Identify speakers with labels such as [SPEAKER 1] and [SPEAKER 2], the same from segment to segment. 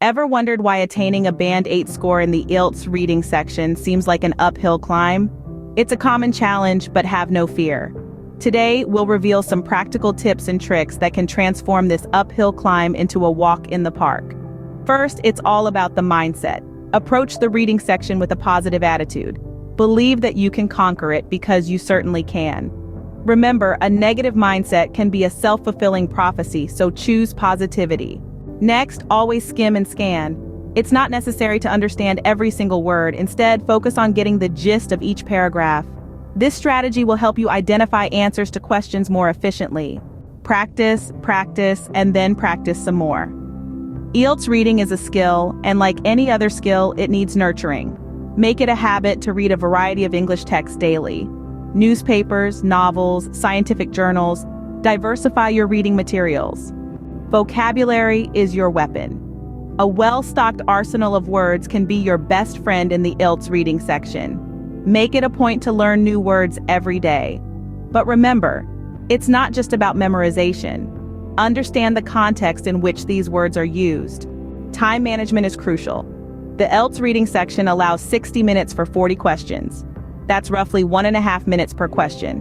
[SPEAKER 1] Ever wondered why attaining a Band 8 score in the IELTS reading section seems like an uphill climb? It's a common challenge, but have no fear. Today, we'll reveal some practical tips and tricks that can transform this uphill climb into a walk in the park. First, it's all about the mindset. Approach the reading section with a positive attitude. Believe that you can conquer it because you certainly can. Remember, a negative mindset can be a self-fulfilling prophecy, so choose positivity. Next, always skim and scan. It's not necessary to understand every single word. Instead, focus on getting the gist of each paragraph. This strategy will help you identify answers to questions more efficiently. Practice, practice, and then practice some more. IELTS reading is a skill, and like any other skill, it needs nurturing. Make it a habit to read a variety of English texts daily. Newspapers, novels, scientific journals. Diversify your reading materials. Vocabulary is your weapon. A well-stocked arsenal of words can be your best friend in the IELTS reading section. Make it a point to learn new words every day. But remember, it's not just about memorization. Understand the context in which these words are used. Time management is crucial. The IELTS reading section allows 60 minutes for 40 questions. That's roughly 1.5 minutes per question.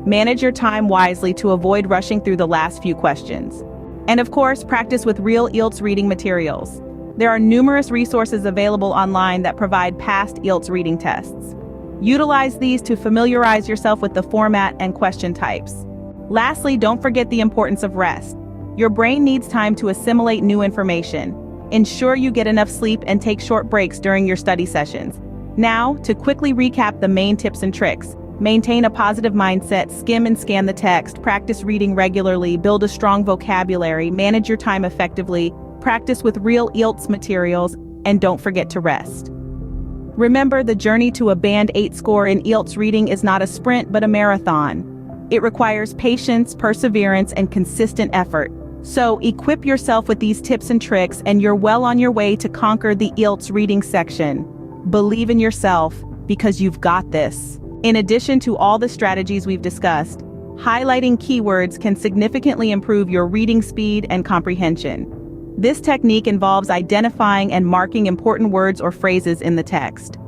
[SPEAKER 1] Manage your time wisely to avoid rushing through the last few questions. And of course, practice with real IELTS reading materials. There are numerous resources available online that provide past IELTS reading tests. Utilize these to familiarize yourself with the format and question types. Lastly, don't forget the importance of rest. Your brain needs time to assimilate new information. Ensure you get enough sleep and take short breaks during your study sessions. Now, to quickly recap the main tips and tricks. Maintain a positive mindset, skim and scan the text, practice reading regularly, build a strong vocabulary, manage your time effectively, practice with real IELTS materials, and don't forget to rest. Remember, the journey to a Band 8 score in IELTS reading is not a sprint but a marathon. It requires patience, perseverance, and consistent effort. So, equip yourself with these tips and tricks and you're well on your way to conquer the IELTS reading section. Believe in yourself, because you've got this. In addition to all the strategies we've discussed, highlighting keywords can significantly improve your reading speed and comprehension. This technique involves identifying and marking important words or phrases in the text.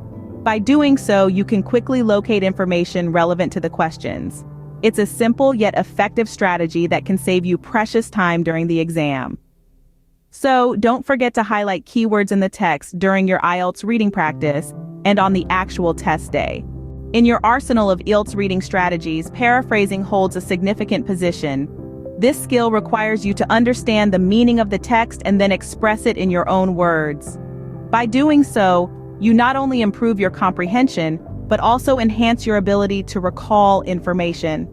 [SPEAKER 1] By doing so, you can quickly locate information relevant to the questions. It's a simple yet effective strategy that can save you precious time during the exam. So, don't forget to highlight keywords in the text during your IELTS reading practice and on the actual test day. In your arsenal of IELTS reading strategies, paraphrasing holds a significant position. This skill requires you to understand the meaning of the text and then express it in your own words. By doing so, you not only improve your comprehension, but also enhance your ability to recall information.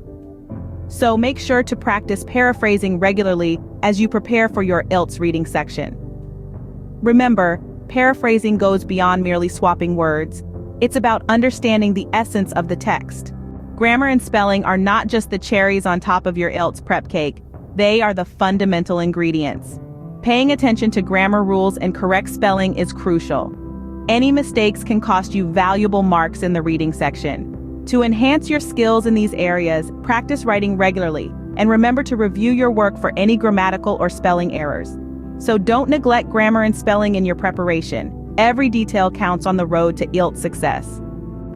[SPEAKER 1] So make sure to practice paraphrasing regularly as you prepare for your IELTS reading section. Remember, paraphrasing goes beyond merely swapping words. It's about understanding the essence of the text. Grammar and spelling are not just the cherries on top of your IELTS prep cake, they are the fundamental ingredients. Paying attention to grammar rules and correct spelling is crucial. Any mistakes can cost you valuable marks in the reading section. To enhance your skills in these areas, practice writing regularly, and remember to review your work for any grammatical or spelling errors. So don't neglect grammar and spelling in your preparation. Every detail counts on the road to IELTS success.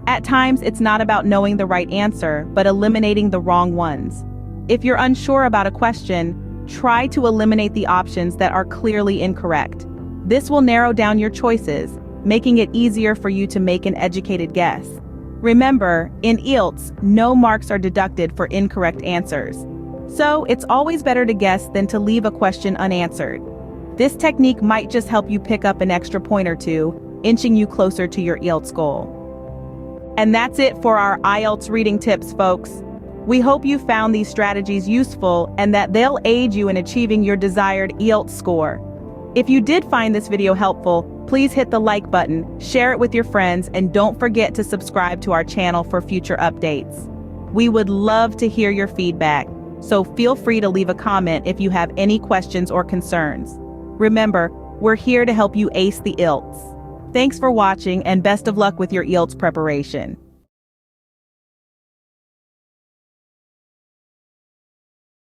[SPEAKER 1] At times, it's not about knowing the right answer, but eliminating the wrong ones. If you're unsure about a question, try to eliminate the options that are clearly incorrect. This will narrow down your choices, making it easier for you to make an educated guess. Remember, in IELTS, no marks are deducted for incorrect answers. So, it's always better to guess than to leave a question unanswered. This technique might just help you pick up an extra point or two, inching you closer to your IELTS goal. And that's it for our IELTS reading tips, folks. We hope you found these strategies useful and that they'll aid you in achieving your desired IELTS score. If you did find this video helpful, please hit the like button, share it with your friends, and don't forget to subscribe to our channel for future updates. We would love to hear your feedback, so feel free to leave a comment if you have any questions or concerns. Remember, we're here to help you ace the IELTS. Thanks for watching and best of luck with your IELTS preparation.